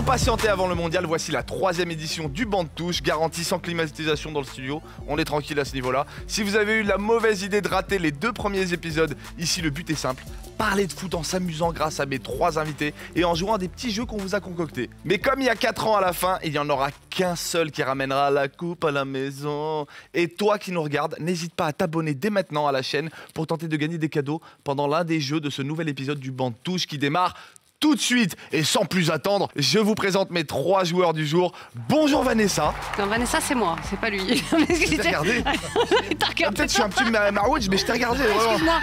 trop patienté avant le mondial, voici la 3e édition du banc de touche, garantie sans climatisation dans le studio. On est tranquille à ce niveau-là. Si vous avez eu la mauvaise idée de rater les 2 premiers épisodes, ici le but est simple. Parler de foot en s'amusant grâce à mes 3 invités et en jouant à des petits jeux qu'on vous a concoctés. Mais comme il y a 4 ans à la fin, il n'y en aura qu'un seul qui ramènera la coupe à la maison. Et toi qui nous regardes, n'hésite pas à t'abonner dès maintenant à la chaîne pour tenter de gagner des cadeaux pendant l'un des jeux de ce nouvel épisode du banc de touche qui démarre tout de suite. Et sans plus attendre, je vous présente mes 3 joueurs du jour. Bonjour Vanessa. Non, Vanessa, c'est moi, c'est pas lui. Je t'ai regardé. Peut-être que je suis un petit marouche, mais je t'ai regardé. Excuse-moi.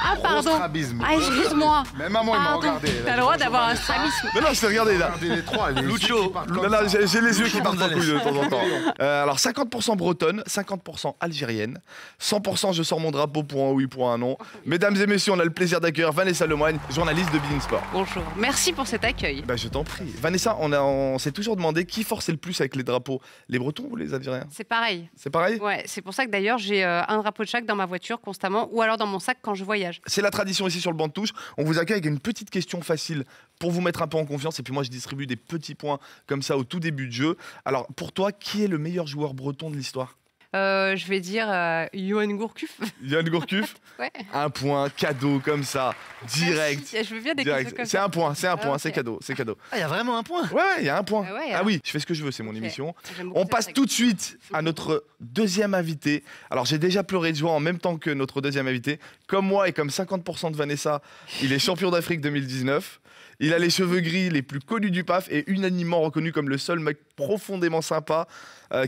Ah, pardon. Ah, excuse-moi. Même maman, il m'a regardé. T'as le droit d'avoir un strabisme. Non, je t'ai regardé là. Les trois, Lucho. Non, j'ai les yeux qui partent en couille de temps en temps. Alors 50% bretonne, 50% algérienne, 100% je sors mon drapeau pour un oui, pour un non. Mesdames et messieurs, on a le plaisir d'accueillir Vanessa Lemoine, journaliste de Bein Sport. Bonjour. Merci pour cet accueil. Bah, je t'en prie. Vanessa, on s'est toujours demandé qui forçait le plus avec les drapeaux, les Bretons ou les Algériens? C'est pareil. C'est pareil? Ouais, c'est pour ça que d'ailleurs j'ai un drapeau de chaque dans ma voiture constamment ou alors dans mon sac quand je voyage. C'est la tradition ici sur le banc de touche. On vous accueille avec une petite question facile pour vous mettre un peu en confiance. Et puis moi, je distribue des petits points comme ça au tout début de jeu. Alors, pour toi, qui est le meilleur joueur breton de l'histoire? Je vais dire Yoann Gourcuff. Yoann Gourcuff. Ouais. Un point, cadeau comme ça, direct. Merci. Je veux bien des questions comme ça. C'est un point, c'est un point, Okay. c'est cadeau, c'est cadeau. Ah, il y a vraiment un point. Ouais, il y a un point. Ah ouais, Ah oui, je fais ce que je veux, c'est mon émission. J'aime beaucoup On cette passe règle. tout de suite à notre deuxième invité. Alors j'ai déjà pleuré de joie en même temps que notre deuxième invité. Comme moi et comme 50% de Vanessa, il est champion d'Afrique 2019. Il a les cheveux gris les plus connus du PAF et unanimement reconnu comme le seul mec profondément sympa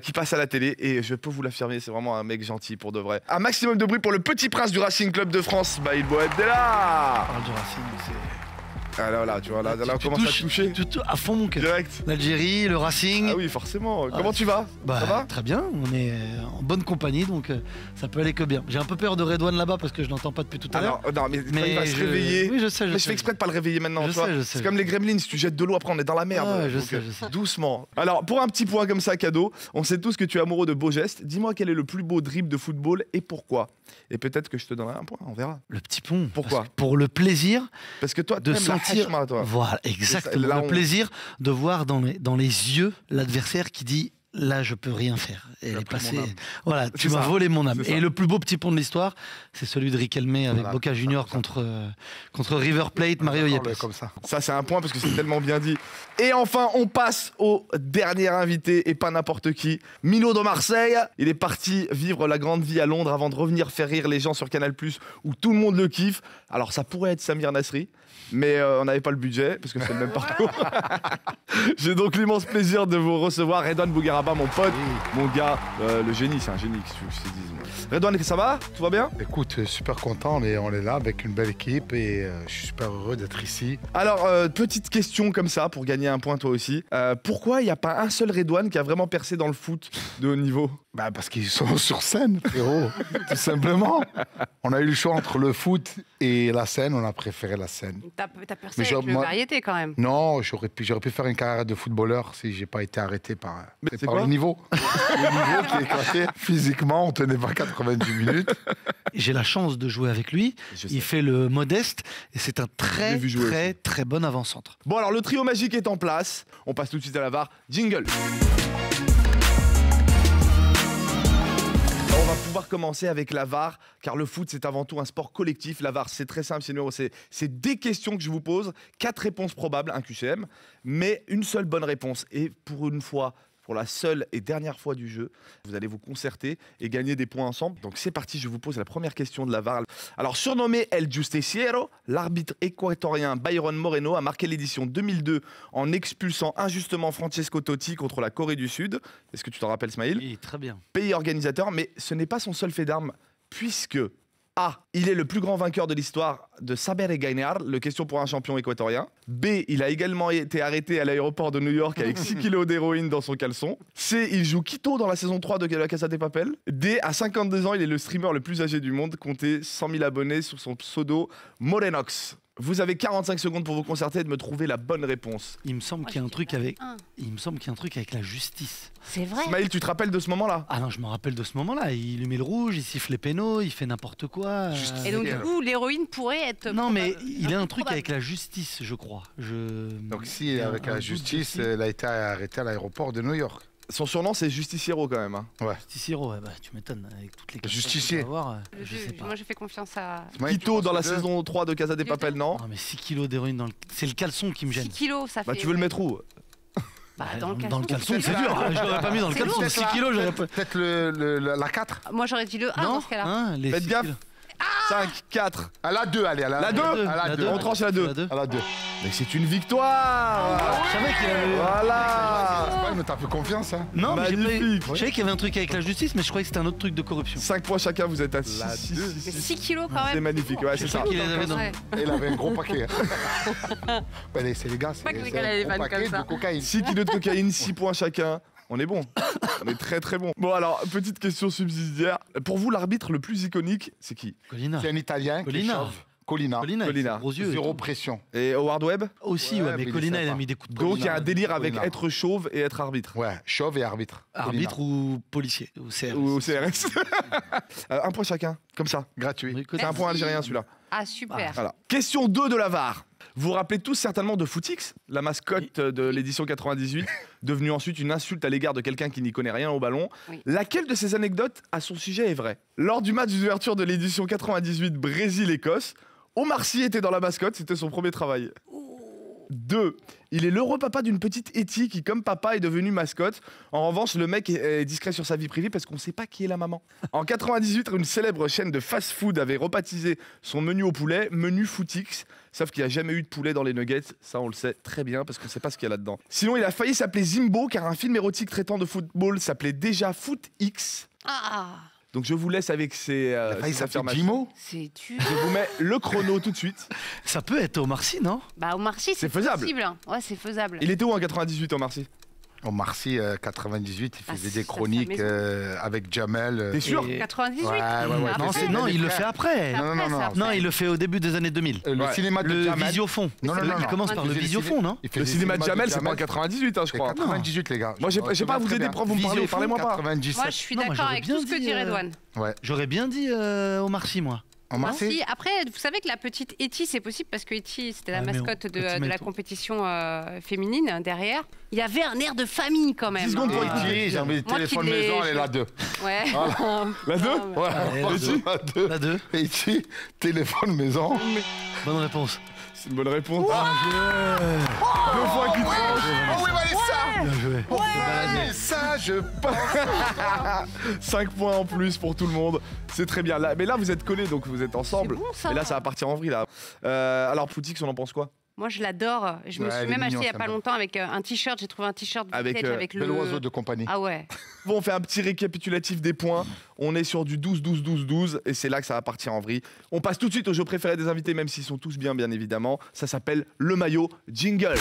qui passe à la télé. Et je peux vous l'affirmer, c'est vraiment un mec gentil pour de vrai. Un maximum de bruit pour le petit prince du Racing Club de France, Baïl Boadella. Parle du Racing, c'est. Ah là, tu vois, là on commence à toucher. À fond mon cœur. Direct. L'Algérie, le Racing. Ah oui, forcément. Comment tu vas? Bah, Ça va? très bien, on est en bonne compagnie, donc ça peut aller que bien. J'ai un peu peur de Redouane là-bas parce que je l'entends pas depuis tout à l'heure. Non, mais il va se réveiller. Oui, je sais, Mais je fais exprès de pas le réveiller maintenant. Je tu vois. sais, je sais. C'est comme les gremlins, si tu jettes de l'eau, après on est dans la merde. Ah ouais, je Donc, sais. doucement. Alors, pour un petit point comme ça, cadeau, on sait tous que tu es amoureux de beaux gestes. Dis-moi quel est le plus beau dribble de football et pourquoi. Et peut-être que je te donnerai un point, on verra. Le petit pont. Pourquoi? Parce que pour le plaisir Parce que toi, de t'aimes la sentir. hachma, toi. Voilà, exactement. Là, Le plaisir de voir dans les yeux l'adversaire qui dit. Là, je peux rien faire. Et elle est passée. Voilà, tu m'as volé mon âme. Et le plus beau petit pont de l'histoire, c'est celui de Riquelme avec Boca Junior contre River Plate, Mario Yepes. Comme ça. Ça, c'est un point parce que c'est tellement bien dit. Et enfin, on passe au dernier invité et pas n'importe qui. Mino de Marseille. Il est parti vivre la grande vie à Londres avant de revenir faire rire les gens sur Canal+, où tout le monde le kiffe. Alors, ça pourrait être Samir Nasri, mais on n'avait pas le budget parce que c'est le même parcours. J'ai donc l'immense plaisir de vous recevoir, Redouane Bougaraba, mon pote, mon gars, le génie, c'est un génie, qu'est-ce que je te dise. Redouane, ça va? Tout va bien? Écoute, super content, on est là avec une belle équipe et je suis super heureux d'être ici. Alors, petite question comme ça, pour gagner un point toi aussi. Pourquoi il n'y a pas un seul Redouane qui a vraiment percé dans le foot de haut niveau? Bah parce qu'ils sont sur scène, frérot, tout simplement. On a eu le choix entre le foot et la scène, on a préféré la scène. T'as percé Mais avec le variété quand même. Non, j'aurais pu faire une carrière de footballeur si j'ai pas été arrêté par c'est quoi le niveau. Le niveau qui est éclaté. Physiquement, on tenait pas 90 minutes. J'ai la chance de jouer avec lui. Il fait le modeste et c'est un très, vu jouer très, très bon avant-centre. Bon, alors le trio magique est en place. On passe tout de suite à la VAR. Jingle. On va pouvoir commencer avec la VAR, car le foot, c'est avant tout un sport collectif. La VAR, c'est très simple, c'est des questions que je vous pose, 4 réponses probables, un QCM, mais une seule bonne réponse. Et pour une fois, pour la seule et dernière fois du jeu, vous allez vous concerter et gagner des points ensemble. Donc c'est parti, je vous pose la première question de la VAR. Alors, surnommé El Justiciero, l'arbitre équatorien Byron Moreno a marqué l'édition 2002 en expulsant injustement Francesco Totti contre la Corée du Sud. Est-ce que tu t'en rappelles, Smaïl? Oui, très bien. Pays organisateur, mais ce n'est pas son seul fait d'armes, puisque A. Il est le plus grand vainqueur de l'histoire de Saber et Gainar, le question pour un champion équatorien. B. Il a également été arrêté à l'aéroport de New York avec 6 kilos d'héroïne dans son caleçon. C. Il joue Quito dans la saison 3 de La Casa de Papel. D. À 52 ans, il est le streamer le plus âgé du monde, compté 100 000 abonnés sur son pseudo Morenox. Vous avez 45 secondes pour vous concerter et de me trouver la bonne réponse. Il me semble Moi, qu'il y a un je truc dirais avec. un. Il me semble qu'il y a un truc avec la justice. C'est vrai. Smaïl, tu te rappelles de ce moment-là? Ah non, je me rappelle de ce moment-là. Il lui met le rouge, il siffle les pénaux, il fait n'importe quoi. Et donc, du coup, l'héroïne pourrait être. Non, mais il a un truc probable. avec la justice, je crois. Donc si, Il y a avec un la doute justice, dessus. elle a été arrêtée à l'aéroport de New York. Son surnom, c'est Justiciero quand même. Hein. Justiciero, ouais, bah, tu m'étonnes, avec toutes les questions Justicier. qu'il va avoir, Le je jeu, sais pas. moi, je fais confiance à. Smaïl, tu Quito penses dans la que deux saison 3 de Casa des Papel, non? Non, mais 6 kilos d'héroïne dans le. C'est le caleçon qui me 6 gêne. kilos, ça fait. Bah tu veux le mettre où? Bah, dans le Dans le caleçon. caleçon, c'est dur. Je l'aurais pas mis dans le C'est caleçon. lourd. 6 kilos, j'aurais pas. Peut-être la 4. Moi, j'aurais dit le 1 dans Non, ce cas-là. hein, les Faites 6 gaffe. kilos. 5, 4. À la 2, allez. À La deux. À la 2. On tranche à la 2. À la 2. Mais c'est une victoire. Je savais qu'il avait. Voilà. Smaïl, mais t'as fait confiance, hein. Non, mais j'ai pas- Magnifique. je savais qu'il y avait un truc avec la justice, mais je croyais que c'était un autre truc de corruption. 5 points chacun, vous êtes à La 6. deux. Mais 6 kilos quand même. C'est magnifique, ouais, c'est ça. qu'il les avait dans. Ouais. Il avait un gros paquet. Ouais, c'est les gars, c'est Pas que les c'est gars, les un vannes gros paquet comme ça. de cocaïne. 6 kilos de cocaïne, 6 points chacun. On est bon. On est très très bon. Bon alors, petite question subsidiaire. Pour vous, l'arbitre le plus iconique, c'est qui? Colina. C'est un Italien qui est Colina. chauve. Colina. Colina, avec Colina. ses gros yeux. et Zéro tout. pression. Et Howard Webb? Aussi, Ouais, ouais, mais mais il est Colina, il a sympa. mis des coups de Donc poing. il y a un délire avec Colina. être chauve et être arbitre. Ouais, chauve et arbitre. Arbitre ou policier ou CRS. Ou au CRS. Un point chacun, comme ça. Gratuit. Oui, C'est un point algérien celui-là. Ah, super. Voilà. Question 2 de la VAR. Vous vous rappelez tous certainement de Footix, la mascotte de l'édition 98, devenue ensuite une insulte à l'égard de quelqu'un qui n'y connaît rien au ballon. Oui. Laquelle de ces anecdotes à son sujet est vraie? Lors du match d'ouverture de l'édition 98 Brésil-Écosse, Omar Sy était dans la mascotte, c'était son premier travail. 2. Il est l'heureux papa d'une petite Etty qui, comme papa, est devenue mascotte. En revanche, le mec est discret sur sa vie privée parce qu'on ne sait pas qui est la maman. En 98, une célèbre chaîne de fast-food avait rebaptisé son menu au poulet menu Footix. Sauf qu'il n'y a jamais eu de poulet dans les nuggets. Ça, on le sait très bien parce qu'on ne sait pas ce qu'il y a là-dedans. Sinon, il a failli s'appeler Zimbo car un film érotique traitant de football s'appelait déjà Foot X. Ah, Donc je vous laisse avec ces, Il a failli ces s'appeler affirmations. Jimo. c'est dur. Je vous mets le chrono tout de suite. Ça peut être Omar Sy, non? Bah, Omar Sy, C'est faisable. possible. Hein. Ouais, c'est faisable. Il était où en 98, Omar Sy? Omar Sy, 98, il Ah, faisait c'est des sa chroniques maison. avec Jamel. T'es sûr? Et- 98 Ouais, ouais, ouais. Ah, Non, c'est- non, il le les fait frères. après. Après, Non, non, c'est non. après. Non, il le fait au début des années 2000. Le Ouais. cinéma de Le Jamel. visiofond. Non, non, non, Il non. commence par le Il faisait visiofond, non? Il fait Le des cinéma de cinémas Jamel, c'est pas en Jamel. 98, hein, je C'est crois. 98, les gars. Moi, j'ai Je pas à vous très aider, bien. pourquoi vous me parlez? Visiofond, Parlez-moi pas. 97. Moi, je suis Non, moi, d'accord j'aurais avec bien tout ce que dit, dit Redouane. Ouais. J'aurais bien dit Omar Sy, moi. Omar Sy. Merci. Après, vous savez que la petite Etty, c'est possible parce que Etty, c'était la Ouais, mais mascotte quand tu de mets la le ton. compétition féminine derrière. Il avait un air de famille quand même. 10 secondes pour hein. écouter. J'ai envie de Moi téléphone qui l'ai- maison, elle est là 2. Ouais. La 2? Non, mais- Ouais, Allez, on la dit la 2. La 2. Et ici, téléphone maison. Bonne réponse. C'est une bonne réponse. 2 fois qui tranche. Oh oui, Vanessa. Bien joué. Ouais, ça, je pense. 5 points en plus pour tout le monde. C'est très bien. Là, mais là, vous êtes collés, donc vous êtes ensemble. C'est bon, ça. Mais là, ça va partir en vrille. Là. Alors, Footix, on en pense quoi? Moi, je l'adore. Je me Ouais, suis elle est même acheté mignonne, il n'y a pas celle-là. longtemps avec un t-shirt. J'ai trouvé un t-shirt Avec, vintage avec Bel le. oiseau de compagnie. Ah ouais. Bon, on fait un petit récapitulatif des points. On est sur du 12-12-12-12 et c'est là que ça va partir en vrille. On passe tout de suite au jeu préféré des invités, même s'ils sont tous bien évidemment. Ça s'appelle le maillot jingle.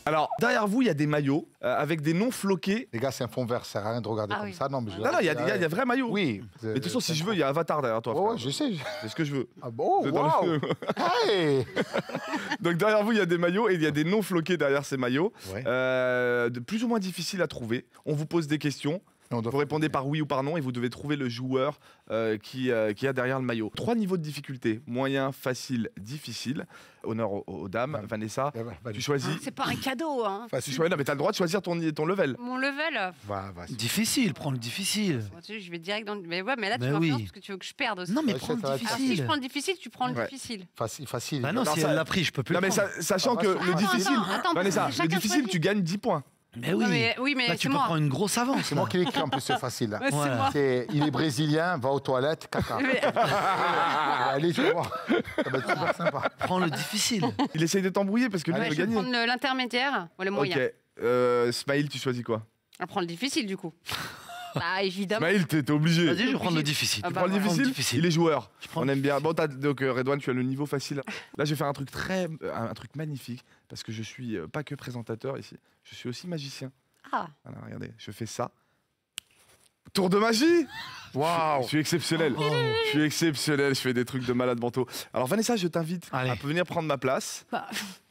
Alors, derrière vous, il y a des maillots avec des noms floqués. Les gars, c'est un fond vert, ça sert à rien de regarder Ah comme oui. ça. Non, mais Non, non, il y a des vrais maillots. Oui. Mais de toute façon, si je veux, il y a Avatar derrière toi. Ouais, frère. ouais, je sais. C'est ce que je veux. Ah bon, C'est dans le- waouh. Hey. Donc derrière vous, il y a des maillots et il y a des noms floqués derrière ces maillots. Ouais. De plus ou moins difficiles à trouver. On vous pose des questions. On doit- Vous répondez par oui ou par non et vous devez trouver le joueur qui a derrière le maillot. 3 niveaux de difficulté. Moyen, facile, difficile. Honneur aux dames. Vanessa, Eh ben, vas-y. tu choisis. C'est pas un cadeau, hein. Tu Facile. choisis. Non, mais t'as le droit de choisir ton level. Mon level. Vas-y. Difficile, prends le difficile. Bon, tu sais, je vais direct dans le. Mais ouais, mais là, tu Bah vas oui. faire parce que tu veux que je perde aussi. Non, mais Ouais, prends ça va le être Alors, si difficile. je prends le difficile, tu prends le Ouais. difficile. Facile. Bah non, Non, si ça- elle l'a pris, je peux plus Non, le mais prendre. sachant Ah, que bah, le attends, difficile. attends, Vanessa, parce que le chacun difficile, choisit. tu gagnes 10 points. Mais oui. Oui, mais Là, c'est tu peux moi. prendre une grosse avance. C'est moi qui l'écris en plus, c'est facile. Là. Ouais, c'est Voilà. moi. Il est brésilien, va aux toilettes, caca. Mais- Allez, tu vas voir. Ça va être super sympa. Prends le difficile. Il essaye de t'embrouiller parce que lui, Allez, il veut Je vais gagner. prendre l'intermédiaire ou le moyen. Ok. Smaïl, tu choisis quoi? On prend le difficile du coup. Bah évidemment. Smaïl, t'es obligé. Vas-y, je vais prendre le difficile. Ah Tu bah, prends le voilà. difficile, Il est joueur. Je prends On le aime bien. Bon, donc Redouane, tu as le niveau facile. Là, je vais faire un truc un truc magnifique parce que je suis pas que présentateur ici. Je suis aussi magicien. Ah, Voilà, regardez, je fais ça. Tour de magie. Waouh. Je suis exceptionnel. Je suis exceptionnel. Je fais des trucs de malade mentaux. Alors Vanessa, je t'invite Allez. à venir prendre ma place Bah,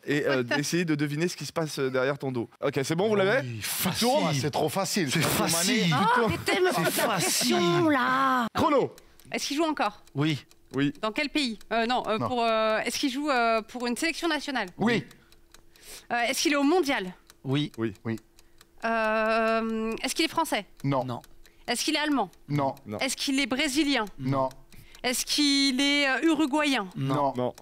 et d'essayer de deviner ce qui se passe derrière ton dos. Ok, c'est bon, vous l'avez? Oui, Ah, facile. c'est trop facile. C'est facile. arrêtez de me poser la facile. pression, là. Chrono. Est-ce qu'il joue encore? Oui. Oui. Dans quel pays? Non, Non. pour. Est-ce qu'il joue pour une sélection nationale? Oui. Est-ce qu'il est au mondial? Oui. Est-ce qu'il est français? Non. Non. Est-ce qu'il est allemand? Non. Non. Est-ce qu'il est brésilien? Non. Est-ce qu'il est uruguayen? Non. Non.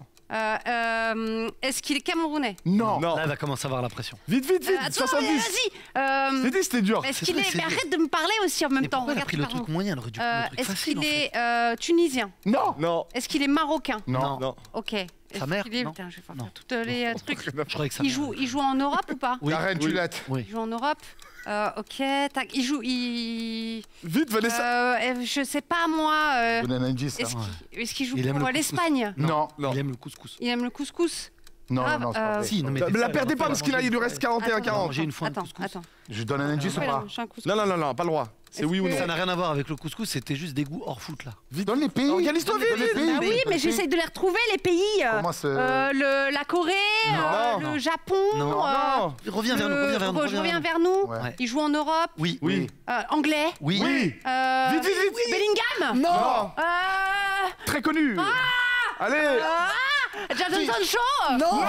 Est-ce qu'il est camerounais? Non. Non. Là, elle va commencer à avoir la pression. Vite, vite, vite. Attends, 70. mais vas-y. J'ai dit, c'était dur. Est-ce C'est qu'il vrai, est. c'est Mais dur. arrête de me parler aussi en même Mais temps. pourquoi elle a Regarde, pris le pardon. truc moyen? Elle aurait dû prendre le truc Est-ce facile, qu'il en fait. est tunisien? Non. Non. Est-ce qu'il est marocain? Non. Non. Ok. Est-ce mère, qu'il est- non. Putain, je vais faire Non. toutes les trucs. Je croyais que ça. Il joue en Europe ou pas? Oui. La reine Oui. Juliette. Il Oui. joue en Europe. Ok, tac. Il joue. Vite, Vanessa. Je sais pas moi. Je donne un indice. Est-ce hein. qu'il joue Il aime pour le couscous. l'Espagne? Non. Non. Il aime le couscous. Il aime le couscous. Non, Ah, non, c'est pas vrai. Si, non, mais Mais la perdez pas parce qu'il il lui reste 41-40. Manger une fois un Attends, couscous. attends. Je donne un indice ou Ouais, pas? non, j'ai un couscous. Non, non, non, non, pas le droit. C'est Est-ce oui ou que- non. Ça n'a rien à voir avec le couscous, c'était juste des goûts hors foot là. Donne les pays. Organise-toi vite, Donne les vite. pays. Ah oui, mais j'essaye de les retrouver, les pays. Comment c'est La Corée, Non. le Non. Japon. Non. Non. Reviens vers nous, reviens vers nous. Je reviens vers nous. Ouais. Il joue en Europe. Oui. Oui. Anglais. Oui. Oui. Vite, vite, vite. Bellingham. Non. Euh, Très connu. Allez. Jadon Sancho. Non.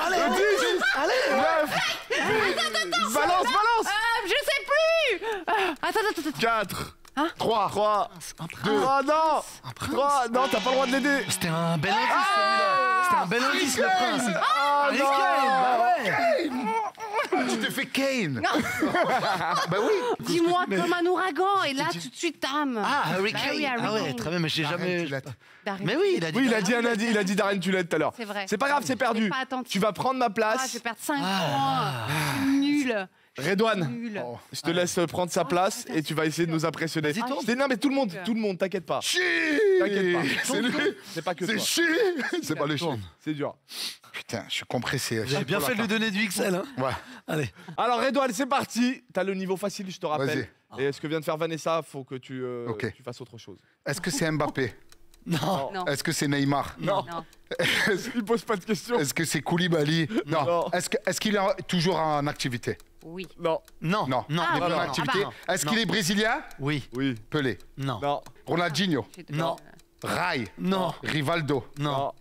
Le 10. Allez. 9. Balance, balance. Je sais plus. Attends. 4. Hein 3. 3. Un prince. 2. Oh non. Un prince. 3. Non, t'as pas le droit de l'aider. C'était un bel indice celui-là. C'était un bel indice le prince. Oh Harry Kane. Bah ouais. Tu te fais Kane. Bah oui. Dis-moi comme un ouragan. Et là, tout de suite, tam. Ah, Harry Bah Kane. oui, Harry Ah ouais, Kane. très bien, mais j'ai jamais. D'arrêter. Mais oui, il a dit. Oui, il a dit un indice. Il a dit Darren Tulette tout à l'heure. C'est vrai. C'est pas grave, c'est perdu. J'étais pas attentive. Tu vas prendre ma Ah, place. je vais perdre 5 points. Je suis nulle. Redouane. Nul. Oh. Je te laisse prendre sa place et tu vas essayer de nous impressionner. Vas-y, tourne. Non mais tout le monde, t'inquiète pas. Chi. T'inquiète pas. C'est lui. C'est pas que C'est toi. chi. C'est pas le chi. Tourne. C'est dur. Putain, je suis compressé. J'ai bien fait de lui donner du XL. Hein. Ouais. Allez. Alors Redouane, c'est parti. T'as le niveau facile, je te rappelle. Vas-y. Et ce que vient de faire Vanessa, faut que tu fasses autre chose. Est-ce que c'est Mbappé? Non. Non. Est-ce que c'est Neymar? Non. Non. Il pose pas de questions. Est-ce que c'est Koulibaly? Non. Non. Est-ce qu'il est toujours en activité? Oui. Non. Non. Non. Non. Ah, Il est plus en non. activité. Ah Est-ce Non. qu'il est brésilien? Oui. Oui. Pelé. Non. Non. Ronaldinho. Non. Rai. Non. Rivaldo. Non.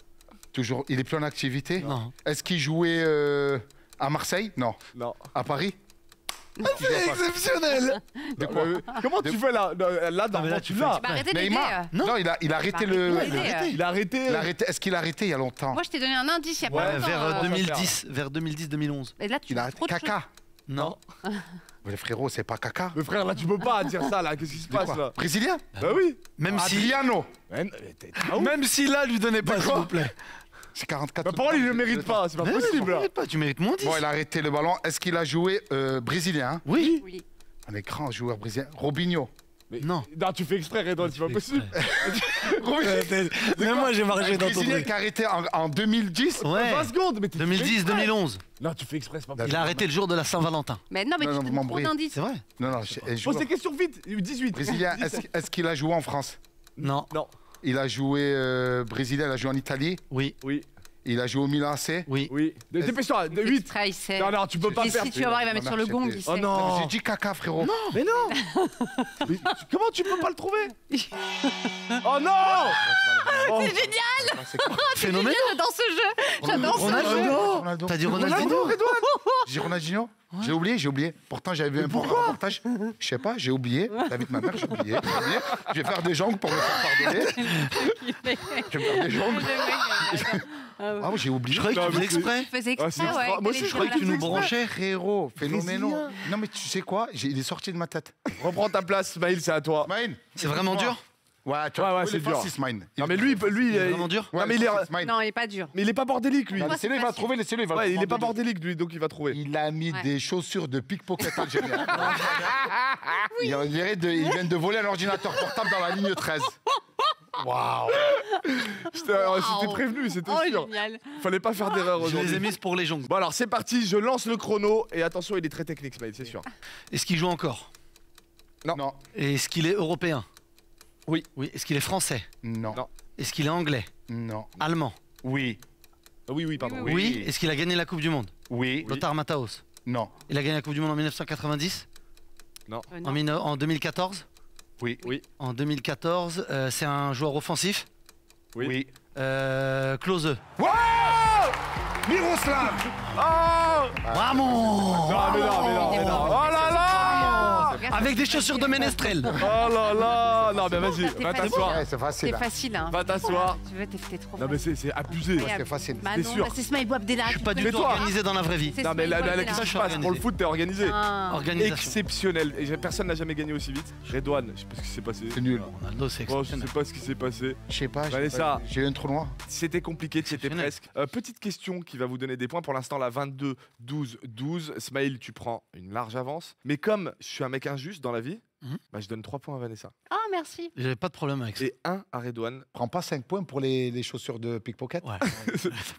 Toujours. Il est plus en activité? Non. Est-ce qu'il jouait à Marseille? Non. Non. À Paris? C'est exceptionnel. De quoi? Comment tu fais là? Là, Non, mais là, tu tu l'as. fais- Bah, arrêtez d'aider. Neymar? Non, il a arrêté Bah, le. arrêtez d'aider. Il a arrêté. Est-ce qu'il a arrêté il y a longtemps? Moi, je t'ai donné un indice il y a Ouais, pas longtemps. Vers ça 2010. Vers 2010-2011. Et là, tu Il a fais arrêté. trop de choses. Caca. Non. Mais frérot, c'est pas caca. Mais frère, là, tu peux pas dire ça là. Qu'est-ce qui se passe là? Brésilien? Bah oui. Même si. Adriano. Même si là, lui donnez pas, Mais s'il quoi vous plaît. C'est 44. Bah pour lui, il le mérite pas. C'est pas Mais non, possible là. pas, tu mérites moins 10. Bon, il a arrêté le ballon. Est-ce qu'il a joué brésilien? Hein? Oui. Oui. Un écran joueur brésilien. Robinho. Non. Non, tu fais exprès, Redouane, c'est pas possible. Même moi, j'ai Un marché dans ton brésilien truc. qui a arrêté en 2010. Ouais. 20 secondes, mais tu fais exprès. 2010-2011. Non, tu fais exprès, c'est pas Bah, possible. Il a arrêté le jour de la Saint-Valentin. Mais non, mais Non, tu non, donnes vous trop m'embrouillez. d'indices. C'est vrai? Non, non, Pose tes questions vite. 18. Brésilien. Est-ce qu'il a joué en France? Non. Non. Il a joué brésilien, il a joué en Italie. Oui. Oui. Il a joué au Milan AC. Oui. Oui. Dépêche-toi. 8. Extrait, il sait. Non, non, tu peux pas Et faire. si tu vas voir, il va mettre sur le gong. Il sait. Oh non. J'ai dit caca, frérot. Mais non. Mais comment tu peux pas le trouver? Oh non. Oh. C'est génial. Phénoménal. J'adore ce jeu. J'adore ce Ronaldo. jeu. Ronaldo. T'as dit Ronaldo, Ronaldinho? Redouane. J'ai dit Ronaldinho. J'ai oublié. Pourtant, j'avais vu un reportage. Je sais pas, j'ai oublié. Avec ma mère, j'ai oublié. Je vais faire des jongles pour me faire pardonner. Je vais faire des jongles. Ah oui, j'ai oublié. Je croyais que tu faisais exprès. Tu faisais Ah, c'est exprès, ouais. extra- moi aussi, je croyais que tu nous branchais. Frérot, phénoménal. Brésilien. Non, mais tu sais quoi? Il est sorti de ma tête. Reprends ta place, Maïl, c'est à toi. Mine. C'est vraiment dur? Ouais, tu Ouais, vois, ouais, c'est dur. Mine. Non, mais lui, C'est vraiment dur? Non, mais il est. Non, il est pas dur. Mais il est pas bordélique, lui. Moi, Laissez-le, il c'est va trouver, laissez-le, il va Ouais, il est pas prendre. bordélique, lui, donc il va trouver. Il a mis Ouais. des chaussures de pickpocket algérien. Il dirait il vient de voler un ordinateur portable dans la ligne 13. Waouh. C'était prévenu, c'était Oh, sûr. génial. Fallait pas faire d'erreur Je les ai aujourd'hui. mises pour les jongles. Bon alors c'est parti, je lance le chrono et attention il est très technique Smaïl, c'est sûr. Est-ce qu'il joue encore? Non. Et est-ce qu'il est européen? Oui. Oui. Est-ce qu'il est français? Non. Non. Est-ce qu'il est anglais? Non. Allemand? Oui. Oui, pardon. Oui, Oui. Est-ce qu'il a gagné la Coupe du Monde? Oui. Lothar Matthäus? Non. Il a gagné la Coupe du Monde en 1990? Non. En 2014? Oui. Oui. En 2014, c'est un joueur offensif? Oui. Klose? Miroslav. Vamos! Non, mais non. Oh là là! Avec des chaussures de ménestrel. Oh là là! Non, mais vas-y, T'es va facile. t'asseoir. Ouais, c'est facile. C'est hein. facile, hein. Va t'asseoir. Tu veux, t'es trop Non, mais facile. c'est abusé. C'est facile. Bah c'est non, sûr. bah c'est Smile Abdella. Je suis pas du tout toi. organisé dans la vraie vie. Non, mais la question se passe pour le foot, t'es organisé. Organisation. Exceptionnel. Et personne n'a jamais gagné aussi vite. Redouane, je sais pas ce qui s'est passé. C'est nul. Ronaldo, c'est Oh, je exceptionnel. sais pas ce qui s'est passé. Je sais pas. Vanessa. J'ai eu un trou noir. C'était compliqué, tu y étais Exceptionnel. presque. Petite question qui va vous donner des points. Pour l'instant, la 22-12-12. Smaïl, tu prends une large avance. Mais comme je suis un mec injuste dans la vie, bah, je donne 3 points à Vanessa. Ah, merci. J'avais pas de problème avec ça. Et 1 à Redouane. Prends pas 5 points pour les chaussures de pickpocket. Ouais.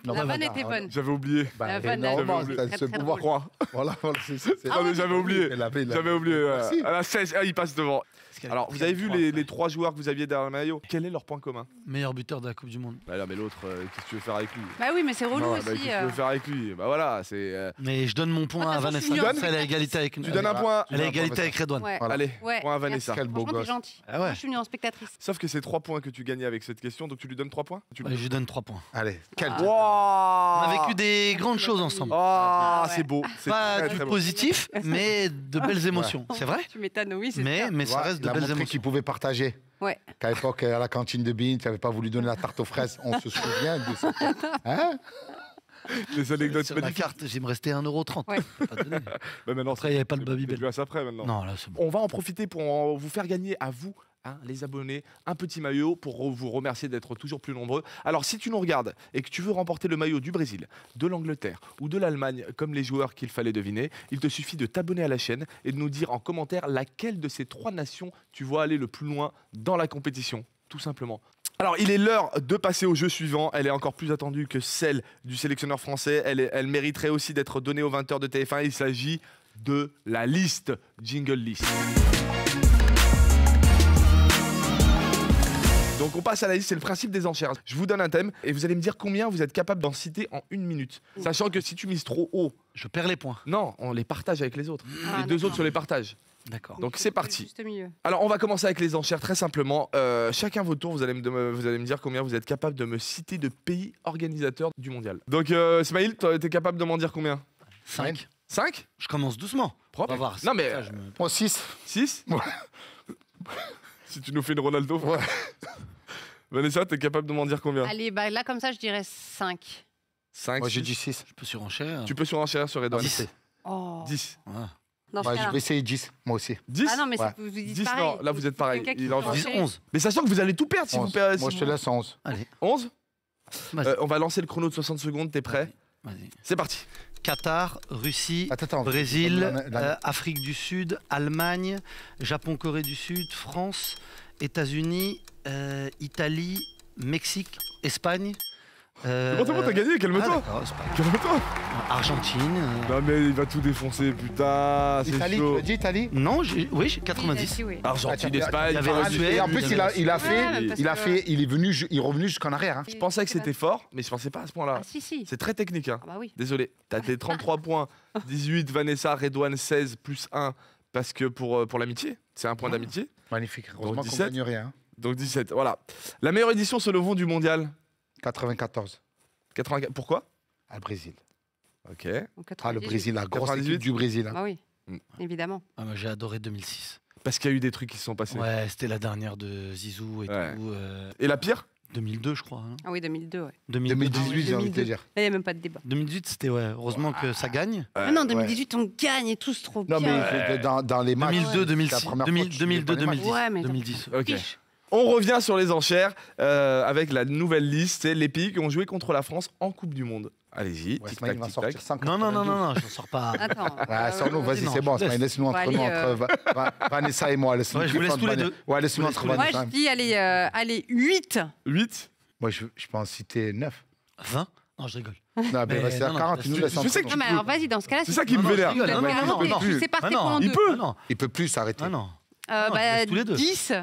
Non, La bah, vanne bah, était bonne. J'avais oublié. Bah, La vanne, énormément, elle ça était se très, très pouvoir. drôle. 3. Voilà, c'est. Ah, mais j'avais oublié. J'avais oublié. Merci. À la 16, il passe devant. Alors, vous avez vu les 3 joueurs que vous aviez derrière le maillot. Quel est leur point commun? Meilleur buteur de la Coupe du Monde. Bah là, mais l'autre, qu'est-ce que tu veux faire avec lui? Bah oui, mais c'est relou Bah, aussi. qu'est-ce que tu veux faire avec lui? Bah voilà, c'est. Mais je donne mon point Moi, à de toute façon, Vanessa. je suis Comme nulle. ça, elle a égalité avec Tu donnes un point. Elle a égalité avec Redouane. Ouais. Voilà. Allez, Ouais, point à merci. Vanessa. Quel beau Franchement, t'es gosse. gentil. Ah ouais. Moi, je suis venue en spectatrice. Sauf que c'est 3 points que tu gagnais avec cette question, donc tu lui donnes 3 points? Ouais, je lui donne 3 points. Allez, quel. Ah. Wow. On a vécu des grandes choses ensemble. Oh, Ah ouais. c'est beau. C'est Pas très, du très beau. positif, mais de belles émotions. C'est vrai? Tu m'étonnes, oui, c'est Mais, sûr. mais Tu ça vois, reste il de a belles montré émotions. qu'il pouvait partager. Ouais. Qu'à l'époque, à la cantine de Bean, tu n'avais pas voulu donner la tarte aux fraises. On se souvient de ça. Hein? Les anecdotes Sur la magnifiques. carte, j'ai me resté 1,30 €. Ouais. Pas donné. Bah, maintenant, Après, il n'y avait pas de Babybel. Tu vas après maintenant. Non, là, c'est bon. On va en profiter pour vous faire gagner à vous, les abonnés, un petit maillot pour vous remercier d'être toujours plus nombreux. Alors, si tu nous regardes et que tu veux remporter le maillot du Brésil, de l'Angleterre ou de l'Allemagne, comme les joueurs qu'il fallait deviner, il te suffit de t'abonner à la chaîne et de nous dire en commentaire laquelle de ces 3 nations tu vois aller le plus loin dans la compétition, tout simplement. Alors, il est l'heure de passer au jeu suivant. Elle est encore plus attendue que celle du sélectionneur français. Elle mériterait aussi d'être donnée aux 20h de TF1. Il s'agit de la liste. Jingle list. Donc on passe à la liste, c'est le principe des enchères. Je vous donne un thème et vous allez me dire combien vous êtes capable d'en citer en 1 minute. Sachant que si tu mises trop haut, Je perds les points. non, on les partage avec les autres. Ah, Les 2 d'accord. autres se les partagent. D'accord. Donc c'est parti. Juste milieu. Alors on va commencer avec les enchères très simplement. Chacun votre tour, vous allez me dire combien vous êtes capable de me citer de pays organisateurs du mondial. Donc Smaïl, t'es capable de m'en dire combien? 5. 5? Je commence doucement. Propre. On va voir. Non, mais- Ça, je me- Moi, 6. 6? Ouais. Si tu nous fais une Ronaldo. Ouais. Vanessa, t'es capable de m'en dire combien? Allez, bah là, comme ça, je dirais 5. 5. Moi, j'ai dit 6. Je peux surenchérir. Tu peux surenchérir sur Redouane. 10. Oh. 10. Voilà. Dans ce Moi, je cas-là. vais essayer 10. Moi aussi. 10? Ah non, mais Ouais. vous dites 10, pareil. non, là vous êtes pareil. Quelqu'un qui Il en peut 10, enchaîner. 11. Mais sachant que vous allez tout perdre si 11. vous perdez. Moi, je te laisse 11. Allez, 11. vas-y. On va lancer le chrono de 60 secondes, t'es prêt? Vas-y. C'est parti. Qatar, Russie, Attends. Brésil, La- Afrique du Sud, Allemagne, Japon, Corée du Sud, France, États-Unis, Italie, Mexique, Espagne. C'est bon, t'as gagné, calme-toi. Ah, d'accord, Espagne. Calme-toi. Argentine. Non mais il va tout défoncer, putain, c'est Italie, tu chaud. as dit Italie? Non, oui, j'ai 90. Oui, oui. Argentine, Ah, Espagne, il y avait Corée la du Suède, Sud. Et en plus, il a Ouais, parce que- il est venu, il est revenu jusqu'en arrière. Hein. Je pensais que c'était fort, mais je pensais pas à ce point-là. Ah, si. C'est très technique, hein. Ah bah oui. Désolé. T'as tes 33 points, 18 Vanessa, Redouane 16 plus 1 parce que pour l'amitié, c'est un point d'amitié. Magnifique. Heureusement qu'on 17. gagne rien. Hein. Donc 17, voilà. La meilleure édition selon vous du mondial 94. 84. Pourquoi? Ah, le Brésil. Ok. Donc, Ah, le 98. Brésil, la grosse 98. équipe du Brésil. Hein. Bah oui, Mm. évidemment. Ah, moi, j'ai adoré 2006. Parce qu'il y a eu des trucs qui se sont passés. Ouais, c'était la dernière de Zizou et Ouais. tout. Et la pire? 2002, je crois. Hein. Ah oui, 2002, ouais. 2018, j'ai envie de te 2002. dire. Là, il n'y a même pas de débat. 2018, c'était ouais. Heureusement que ça gagne. Ah non, 2018, on gagne et tous trop Non, bien. mais dans les matchs. 2002, c'est la 2006, première fois que tu 2002, joues pas les matchs. 2010. Ouais, mais 2010. Ok. Piche. On revient sur les enchères avec la nouvelle liste. C'est les pays qui ont joué contre la France en Coupe du Monde. Allez-y, Ouais, tic Smaïl tac, va tic sortir tac. 100. Non, je n'en sors pas. Attends. Ouais, sors-nous, vas-y, non, c'est bon, je laisse. Smaïl, laisse-nous entre Bon, nous, allez, entre Vanessa et moi. Laisse-nous Ouais, je vous laisse tous les deux. Ouais, laisse-nous entre Moi, Moi, Vanessa. je dis, allez, 8. 8. Moi, je peux en citer 9. 20? Non, je rigole. Non, mais Mais vas-y, à non, 40, il nous laisse je entre sais que nous. tu Non, mais alors, vas-y, dans ce cas-là, C'est ça qui me vénère. je rigole. Dans Non, ce cas-là, non, non, non, mais plus. tu sais pas Ah tes non, points en il deux. peut. Ah non, Il peut plus s'arrêter. ah non. Bah, tous les deux. 10.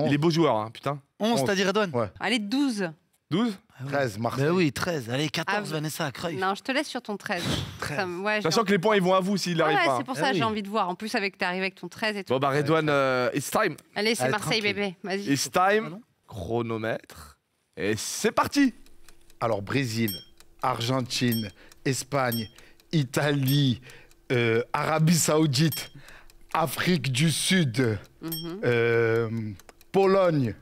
Il est beau joueur, hein, putain. 11, t'as dit Redouane? Ouais. Allez, 12. 12 13, Marseille. Bah oui, 13. Allez, 14, Ah, Vanessa, Cruyff. Non, je te laisse sur ton 13. 13. Ça me- ouais, j'ai Sachant que les points, ils vont à vous s'il Ouais, n'arrive ouais, pas. c'est pour Ah ça, oui. j'ai envie de voir. En plus, avec t'es arrivé avec ton 13 et tout. Bon, bah, Redouane, it's time. Allez, c'est Allez, Marseille, tranquille. bébé. Vas-y. It's time. Chronomètre. Et c'est parti. Alors, Brésil, Argentine, Espagne, Italie, Arabie Saoudite, Afrique du Sud, Pologne.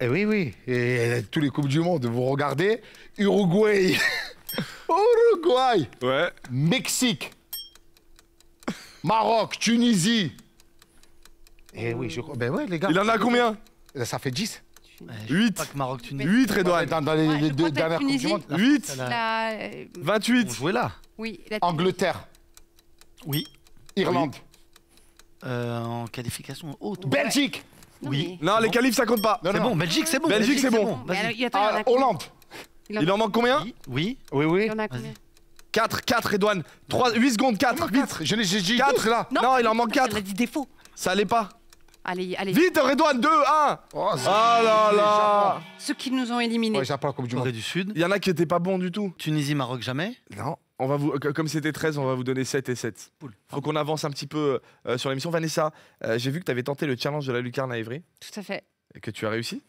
Et oui, et tous les Coupes du Monde, vous regardez. Uruguay, Uruguay, Ouais. Mexique, Maroc, Tunisie. Et oui, je crois. Ben ouais, les gars. Il en a combien? Ça fait 10. 8. Pas que Maroc, Tunisie. 8, Redouane. Dans les, Ouais, les je deux crois que la dernières Coupes du Tunisie- Monde. 8. La- On 28. jouait là. Oui, la Angleterre, Oui. Irlande, En qualification haute. Belgique, Oui. Non, les qualifs, ça compte pas. Non, C'est non. bon, Belgique, c'est bon. Belgique, c'est bon. Mais alors, Vas-y. attends, il y en a combien Hollande. Il en manque combien? Oui. Oui, oui. Il y en a combien 4, Redouane. 8 secondes, 4, vite. 4. J'ai dit 4 4 là. Non, il en manque 4. On a dit défaut. Ça allait pas. Allez, allez. Vite, Redouane, 2, 1. Oh là là. Ceux qui nous ont éliminés. Ouais, Japon, la Coupe du Monde. Corée du Sud. Il y en a qui étaient pas bons du tout. Tunisie, Maroc, jamais. Non. On va vous, comme c'était 13, on va vous donner 7 et 7. Cool. Faut qu'on avance un petit peu sur l'émission. Vanessa, j'ai vu que tu avais tenté le challenge de la lucarne à Évry Tout à fait. et que tu as réussi.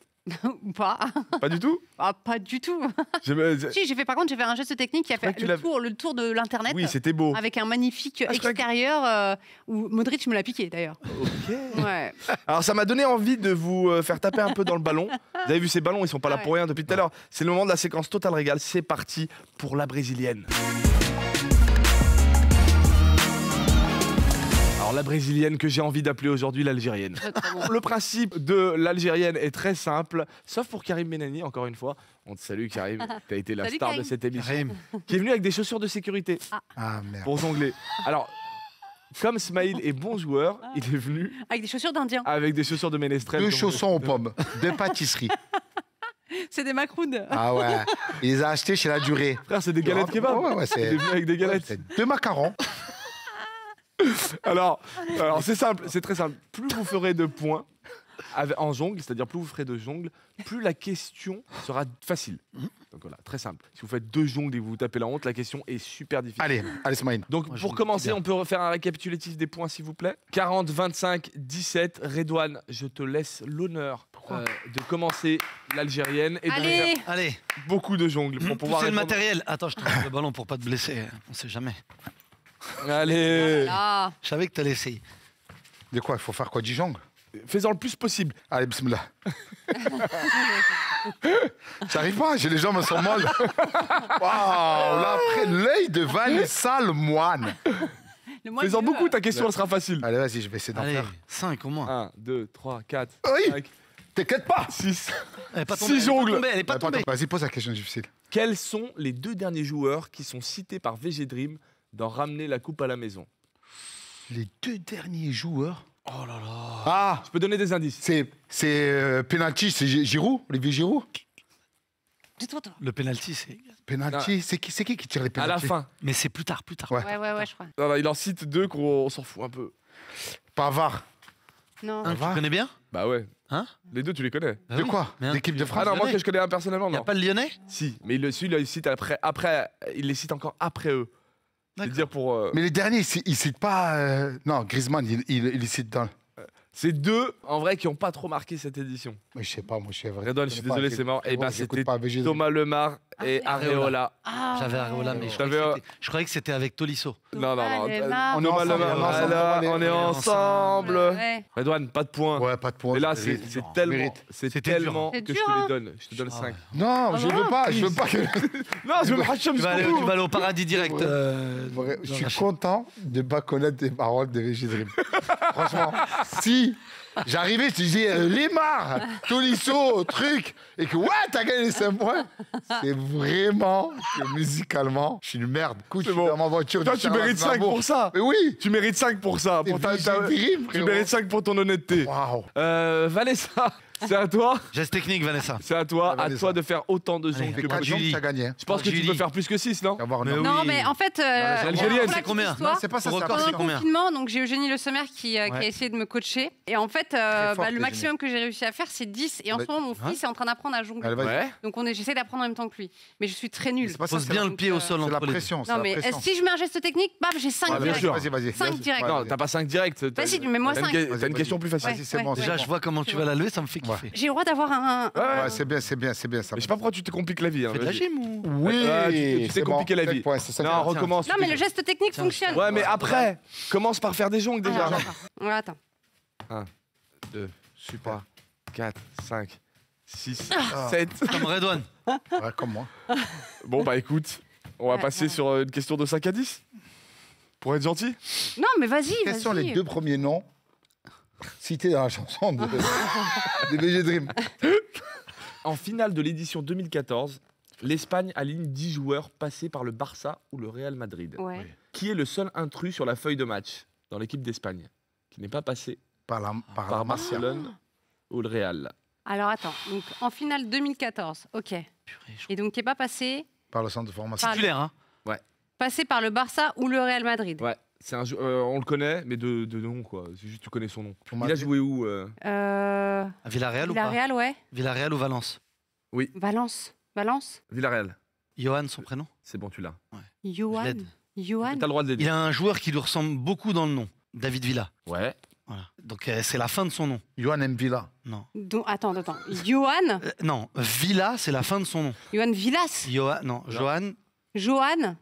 Ou pas. Pas du tout. Ah, pas du tout. Je- Si, par contre, j'ai fait un geste technique qui a crois fait que tu l'as- le tour de l'internet. Oui, c'était beau. Avec un magnifique je crois que- extérieur où Modric me l'a piqué d'ailleurs. Ok. Ouais. Alors ça m'a donné envie de vous faire taper un peu dans le ballon. Vous avez vu ces ballons, ils sont pas là Ouais. pour rien depuis tout à l'heure. C'est le moment de la séquence Total Régal. C'est parti pour la brésilienne. Alors la brésilienne que j'ai envie d'appeler aujourd'hui l'algérienne. Très, très bon. Le principe de l'algérienne est très simple, sauf pour Karim Benani, encore une fois. On te salue Karim, tu as été la Salut, star Karim. de cette émission. Karim. Qui est venu avec des chaussures de sécurité Ah merde. pour jongler. Alors, comme Smaïl est bon joueur, il est venu Avec des chaussures d'Indien. avec des chaussures de ménestrel. 2 comme- chaussons aux pommes, 2 pâtisseries. C'est des macroudes. Ah ouais. Il les a achetés chez La Durée. Frère, c'est des galettes kebab. Ouais, ouais, Il est c'est. venu avec des galettes. C'est 2 macarons. Alors c'est simple, c'est très simple. Plus vous ferez de points en jongle, c'est-à-dire plus vous ferez de jongle, plus la question sera facile. Donc voilà, très simple. Si vous faites 2 jongles et vous vous tapez la honte, la question est super difficile. Allez, Smaïn. Donc Moi, je pour me commencer, dis bien. on peut refaire un récapitulatif des points s'il vous plaît. 40, 25, 17. Redouane, je te laisse l'honneur de commencer l'algérienne et de Allez. faire Allez, beaucoup de jongles pour pouvoir pousser le répondre. matériel. Attends, je te lance le ballon pour pas te blesser. On sait jamais. Allez, Là. Je savais que t'allais essayer. De quoi? Il faut faire quoi? 10 jongles? fais-en le plus possible. Allez, bismillah. J'arrive pas, j'ai les jambes sont molles. Waouh, là après l'œil de Vanessa le moine. Le moins Fais-en mieux, beaucoup, ta question elle sera facile. Allez, vas-y, je vais essayer d'en Allez, faire. 5 au moins. 1, 2, 3, 4, Oui. 5, T'inquiète pas. 6. Elle est pas Six tombée. Elle est pas jongles. tombée, elle est pas tombée. Vas-y, pose la question difficile. Quels sont les 2 derniers joueurs qui sont cités par VG Dream dans Ramener la coupe à la maison? Les 2 derniers joueurs. Oh là là. Ah, Je peux donner des indices. c'est penalty, c'est Giroud, Olivier Giroud. Dis-toi, toi. Le penalty, c'est. Penalty, c'est qui tire les À la penalties? fin. Mais c'est plus tard, plus tard. Ouais. Ouais, je crois. Non, non, il en cite 2 qu'on s'en fout un peu. Pavard. Non. Hein, tu va. connais bien? Bah ouais. Hein? Les 2, tu les connais. Bah De oui. quoi? Mais un- L'équipe de Ah France. non, moi Lyonnais. que je connais un personnellement, Y a non. pas le Lyonnais? Si, mais celui-là, il cite après, il les cite encore après eux. C'est D'accord. dire pour. Mais les derniers, il cite pas. Non, Griezmann, il cite dans. C'est 2 en vrai qui n'ont pas trop marqué cette édition. Mais je sais pas, moi je suis vrai. Redouane, je suis désolé, c'est mort. Eh ben, c'était Thomas Lemar et Areola. Ah, J'avais Areola, ouais. mais je T'avais, croyais que c'était avec Tolisso. Non, non, non. Lemar. On est Thomas ensemble, Lemar, on est ensemble, voilà, on est on est ensemble. Ouais. Redouane, pas de points. Ouais, pas de points. Et là, je c'est mérite. c'est Je tellement, mérite. c'est C'était tellement dur. que C'est je dur, te hein. les donne. Je te donne Ah 5. ouais. Non, je veux pas, je veux pas que. Non, je veux me hacham Tu vas aller au paradis direct. Ouais. Je suis content de pas connaître des paroles de VG Dream. Franchement, si j'arrivais, je te disais Lemar, Tolisso, truc, et que ouais, t'as gagné les 5 points, c'est vraiment que musicalement, je suis une merde. Écoute, je suis bon. dans ma voiture. Toi, du tu mérites 5 pour ça. Mais oui, Tu mérites 5 pour ça. c'est Pour VG Dream, tu frérot. mérites 5 pour ton honnêteté. Waouh. Vanessa, C'est à toi. Geste technique, Vanessa. C'est à toi. Ah, À Vanessa. toi de faire autant de Allez, jongles Les que 4 possible. jambes, tu as gagné. Je pense que tu Julie. peux faire plus que 6, non? Avoir un Mais homme. Non, oui. mais en fait, l'Algérienne, pour la c'est petite combien histoire, C'est pas ça, Ton c'est record, la pendant c'est le pression. combien confinement, donc j'ai Eugénie Le Sommer qui a Ouais. essayé de me coacher. Et en fait, forte, le Eugénie. maximum que j'ai réussi à faire, c'est 10. Et en ce Mais- moment, mon fils est en train d'apprendre à jongler. Allez, vas-y. Ouais. Donc j'essaie d'apprendre en même temps que lui. Mais je suis très nulle. C'est pas ça, Pose c'est bien la- le pied au sol c'est la entre les deux. pression. c'est Non, la mais pression. si je mets un geste technique, bam, j'ai 5 Ah, bien directs. sûr. Vas-y. 5 directs. Non, t'as pas 5 directs. Bah si, mais moi T'as une 5. que- Vas-y, T'as une vas-y. question plus facile. Vas-y, c'est Ouais, bon. ouais. c'est Déjà, bon. je vois comment tu vas la lever, ça me fait kiffer. J'ai le droit d'avoir un. Ouais, c'est bien ça. Mais je sais pas pourquoi tu te compliques la vie. Hein, Fais de la vas-y. gym ou Oui, tu t'es c'est compliqué bon. la vie. Ouais, c'est ça Non, qui est- recommence. Non, mais le geste technique fonctionne. Ouais, mais après, commence par faire des jongles déjà. Ah, d'accord. Ouais, attends. 2, super, 4, 5, 6, Ah. 7. comme Redouane. Ouais, comme moi. Bon, bah écoute, on va Ouais, passer ouais. sur une question de 5 à 10. Pour être gentil. Non, mais vas-y, Quels sont les vas-y. 2 premiers noms cités dans la chanson de BG Dream? En finale de l'édition 2014, l'Espagne aligne 10 joueurs passés par le Barça ou le Real Madrid. Ouais. Qui est le seul intrus sur la feuille de match dans l'équipe d'Espagne qui n'est pas passé Par la par Martia. Barcelone ou le Real? Alors attends, donc en finale 2014, ok. Et donc qui n'est pas passé Par le centre de formation. Par- Titulaire, hein. passé par le Barça ou le Real Madrid. Ouais, c'est on le connaît, mais de nom quoi. C'est juste tu connais son nom. Pour Il a Madrid. joué où Euh, À Villarreal ou pas Villarreal, ouais. Villarreal ou Valence? Valence. Valence. Villarreal. Johan, son prénom? C'est bon, tu l'as. Johan. Je l'aide. Johan. T'as le droit de Il l'aider. a un joueur qui lui ressemble beaucoup dans le nom. David Villa. Ouais. Voilà. Donc c'est la fin de son nom. Johan M. Villa. Non. Attends. Johan. Non, Villa, c'est la fin de son nom. Johan Villas. Johan. Johan.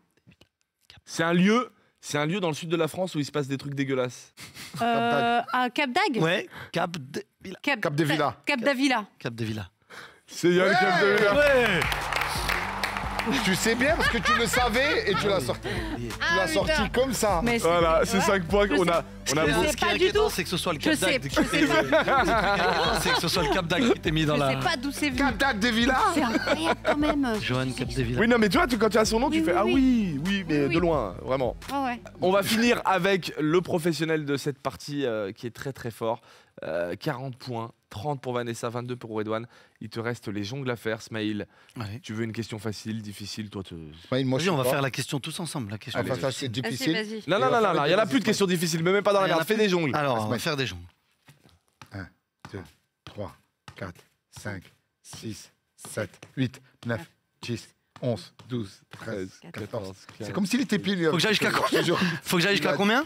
C'est un lieu dans le sud de la France où il se passe des trucs dégueulasses. À Cap d'Agde. Ouais, Cap de Villa. Cap de Villa. Cap d'Avila. Cap de Villa. C'est Yann Capdevila. Ouais. Tu sais bien parce que tu le savais et tu l'as sorti. Tu l'as sorti comme ça. Mais Voilà, c'est 5 points qu'on a. On a Je sais Ce qui est pas du inquiétant, tout. c'est que ce soit le Je Cap sais, d'Agde je qui sais t'est pas. c'est que ce soit le Cap d'Agde qui t'est mis dans Je la. sais pas d'où c'est venu. Cap d'Agde de Villa. C'est incroyable quand même. Johan Cap de Villa. Oui, non, mais tu vois, quand tu as son nom, tu Oui, fais oui, ah oui. oui, mais Oui, de oui. loin, vraiment. Oh, ouais. On va finir avec le professionnel de cette partie qui est très très fort. 40 points, 30 pour Vanessa, 22 pour Redouane. Il te reste les jongles à faire, Smaïl. Ouais. Tu veux une question facile, difficile, toi te... Ouais, moi, Vas-y, je on va sais pas. faire la question tous ensemble. La question. Enfin, ça, c'est Vas-y, difficile. vas-y. Non, non, non, non, non, il n'y en a plus de questions difficiles, me mets pas dans la Il y en a merde, fais plus des jongles. Alors, on va Smaïl. faire des jongles. 2, 3, 4, 5, 6, 7, 8, 9, 10, 11, 12, 13, 14. C'est comme s'il était pile. Faut que j'aille jusqu'à combien Faut que j'aille jusqu'à combien?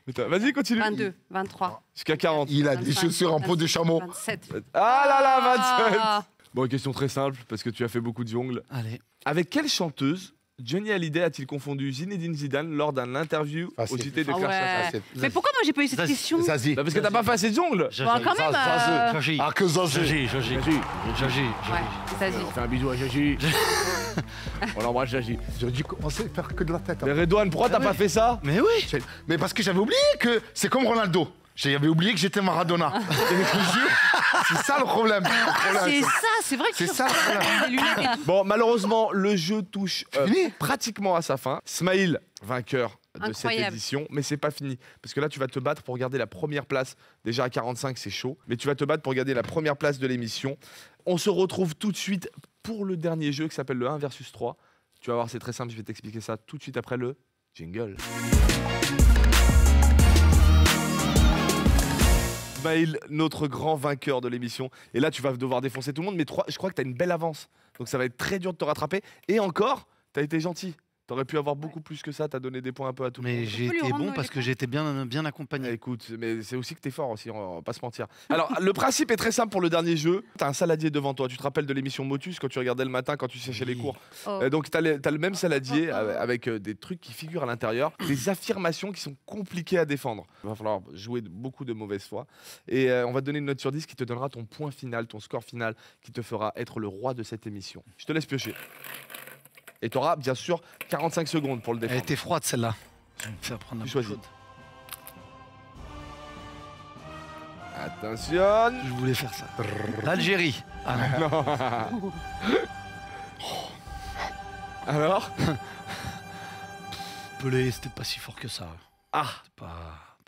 Putain, vas-y, continue. 22, 23. Jusqu'à 40. Il a des 25, chaussures en peau de chameau. 27. Ah là là, 27. Ah. Bon, question très simple, parce que tu as fait beaucoup de jongles. Allez. Avec quelle chanteuse Johnny Hallyday a-t-il confondu Zinedine Zidane lors d'un interview Facile. au JT de Ah Claire ouais. Chazal? Mais pourquoi moi j'ai pas eu cette Vas-y. question? Zazie. Bah parce que t'as pas fait assez de jongles. Bon, quand même. Jaji. Ah, que Zazie. Jaji. Ouais, vas-y. On fait un bisou à Jaji. On l'embrasse Jaji. J'aurais dû commencer à faire que de la tête. Mais Redouane, pourquoi t'as pas fait ça? Mais oui. Mais parce que j'avais oublié que c'est comme Ronaldo. J'avais oublié que j'étais Maradona. Je te jure, c'est ça le problème. C'est ça, c'est vrai que C'est tu ça, voilà. regardes des lunettes et tout. Bon, malheureusement, le jeu touche Fini pratiquement à sa fin. Smaïl, vainqueur de cette Incroyable. édition, mais c'est pas fini. Parce que là, tu vas te battre pour garder la première place. Déjà à 45, c'est chaud. Mais tu vas te battre pour garder la première place de l'émission. On se retrouve tout de suite pour le dernier jeu qui s'appelle le 1 versus 3. Tu vas voir, c'est très simple. Je vais t'expliquer ça tout de suite après le jingle. Smaïl, notre grand vainqueur de l'émission. Et là, tu vas devoir défoncer tout le monde. Mais je crois que tu as une belle avance. Donc ça va être très dur de te rattraper. Et encore, tu as été gentil. T'aurais pu avoir beaucoup plus que ça, t'as donné des points un peu à tout le Mais monde. j'ai peut lui été rendre bon les parce que points j'ai été bien accompagné. Écoute, mais c'est aussi que t'es fort aussi, on va pas se mentir. Alors, le principe est très simple pour le dernier jeu. T'as un saladier devant toi. Tu te rappelles de l'émission Motus quand tu regardais le matin, quand tu séchais les cours. Oh. Donc, t'as le même saladier avec des trucs qui figurent à l'intérieur, des affirmations qui sont compliquées à défendre. Il va falloir jouer beaucoup de mauvaise foi. Et on va te donner une note sur 10 qui te donnera ton point final, ton score final, qui te fera être le roi de cette émission. Je te laisse piocher. Et tu auras bien sûr 45 secondes pour le Elle défendre. était froide celle-là. Je vais me faire prendre un Tu peu choisis. chaude. Attention. Je voulais faire ça. L'Algérie. Ah non. Alors Pelé, c'était pas si fort que ça. Ah, Pas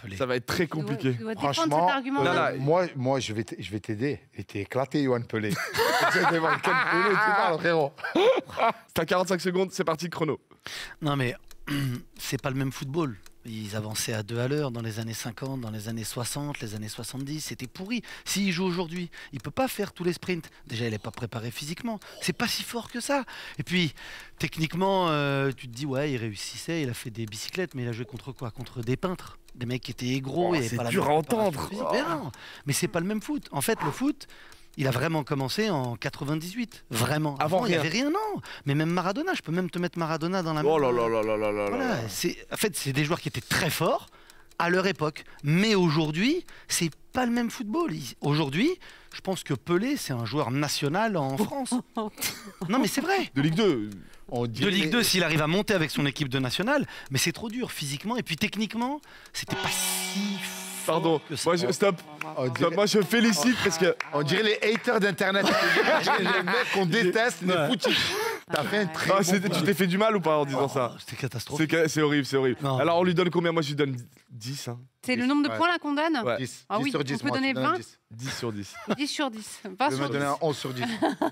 Pelé. Ça va être très compliqué. Tu dois défendre Franchement, cet argument. non, non, moi, je vais t'aider. Et t'es éclaté, Yohan Pelé. Quel Pelé tu parles, frérot? T'as 45 secondes, c'est parti, chrono. Non, mais c'est pas le même football. Ils avançaient à 2 à l'heure dans les années 50, dans les années 60, les années 70. C'était pourri. S'il joue aujourd'hui, il peut pas faire tous les sprints. Déjà, il n'est pas préparé physiquement. C'est pas si fort que ça. Et puis, techniquement, tu te dis, ouais, il réussissait, il a fait des bicyclettes, mais il a joué contre quoi? Contre des peintres. Des mecs qui étaient gros. C'est dur à entendre. Mais non, mais c'est pas le même foot. En fait, le foot... Il a vraiment commencé en 98. Vraiment. Avant, il n'y avait rien, non. Mais même Maradona, je peux même te mettre Maradona dans la Oh là là là là là là voilà, là. en fait, c'est des joueurs qui étaient très forts à leur époque. Mais aujourd'hui, c'est pas le même football. Aujourd'hui, je pense que Pelé, c'est un joueur national en France. Non, mais c'est vrai. De Ligue 2. De Ligue 2, s'il arrive à monter avec son équipe de nationale, mais c'est trop dur physiquement. Et puis techniquement, c'était pas si fort. Pardon, que ça. moi stop. Stop, moi je félicite parce que On dirait les haters d'Internet. Les mecs qu'on déteste, les foutis. T'as fait un très Ah, bon tu t'es fait du mal ou pas en disant ça? C'était catastrophique. C'est horrible, c'est horrible. Non. Alors on lui donne combien? Moi je lui donne 10. Hein. C'est le nombre de points là qu'on donne. Ouais. 10. Ah 10 oui, sur 10, on peut moi, donner je te donne 20. 10. 10 sur 10. 10 sur 10. 20 Je vais sur me 10. donner un 11 sur 10.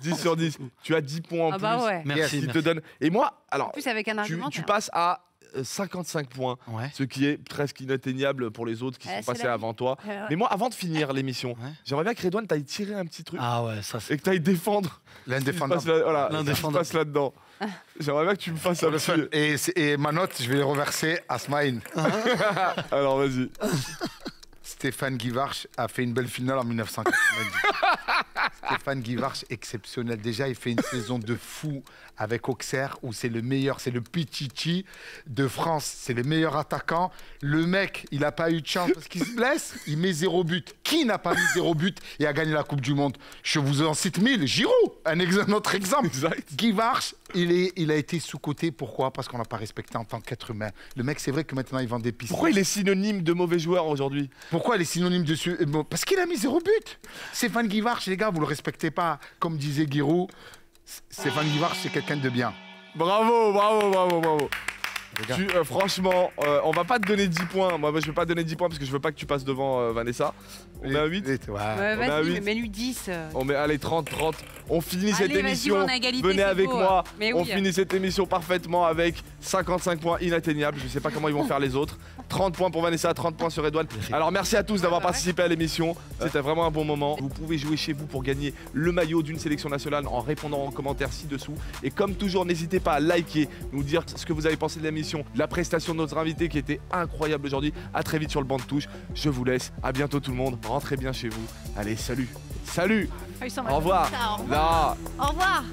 10 sur 10. Tu as 10 points en Ah plus. bah ouais. Merci. Il te merci. donne. Et moi, En alors, plus avec un argument. tu passes à 55 points. Ouais. Ce qui est presque inatteignable pour les autres qui sont c'est passés la vie. avant toi. Mais moi, avant de finir l'émission, Ouais. j'aimerais bien que Redouane t'aille tirer un petit truc Ah ouais, ça c'est. et que t'ailles défendre. L'indéfendable. Voilà, L'indéfendable. passe là-dedans. J'aimerais bien que tu me fasses un petit. Et ma note, je vais les reverser à Smaïn. Alors vas-y. Stéphane Guivarch a fait une belle finale en 1990. Stéphane Guivarch, exceptionnel. Déjà, il fait une saison de fou avec Auxerre, où c'est le meilleur, c'est le Pichichi de France. C'est le meilleur attaquant. Le mec, il n'a pas eu de chance parce qu'il se blesse. Il met 0 but. Qui n'a pas mis 0 but et a gagné la Coupe du Monde? Je vous en cite 1000. Giroud, un autre exemple. Exact. Guivarch, il a été sous-coté. Pourquoi? Parce qu'on l'a pas respecté en tant qu'être humain. Le mec, c'est vrai que maintenant, il vend des pistes. Pourquoi il est synonyme de mauvais joueur aujourd'hui? Pourquoi les synonymes dessus? Parce qu'il a mis 0 but. Stéphane Guivarch, les gars, vous le respectez pas. Comme disait Giroud, Stéphane Guivarch, c'est quelqu'un de bien. Bravo, bravo, bravo, bravo. Franchement, on va pas te donner 10 points. Moi, je vais pas te donner 10 points parce que je veux pas que tu passes devant Vanessa. On met un 8. Ouais. Ouais, On a vas-y, huit. mais mets-lui 10. On met, allez, 30. On finit cette Allez, vas-y, émission. on a égalité, Venez c'est avec beau. moi. Mais On oui. finit cette émission parfaitement avec 55 points inatteignables. Je sais pas comment ils vont faire les autres. 30 points pour Vanessa, 30 points sur Edouard. Alors merci à tous d'avoir bah ouais. participé à l'émission. C'était vraiment un bon moment. Vous pouvez jouer chez vous pour gagner le maillot d'une sélection nationale en répondant en commentaire ci-dessous. Et comme toujours, n'hésitez pas à liker, nous dire ce que vous avez pensé de l'émission, de la prestation de notre invité qui était incroyable aujourd'hui. À très vite sur le banc de touche. Je vous laisse. À bientôt tout le monde. Rentrez bien chez vous. Allez, salut. Salut. Ah, il s'en va Au revoir. comme ça, au revoir. Là. Au revoir.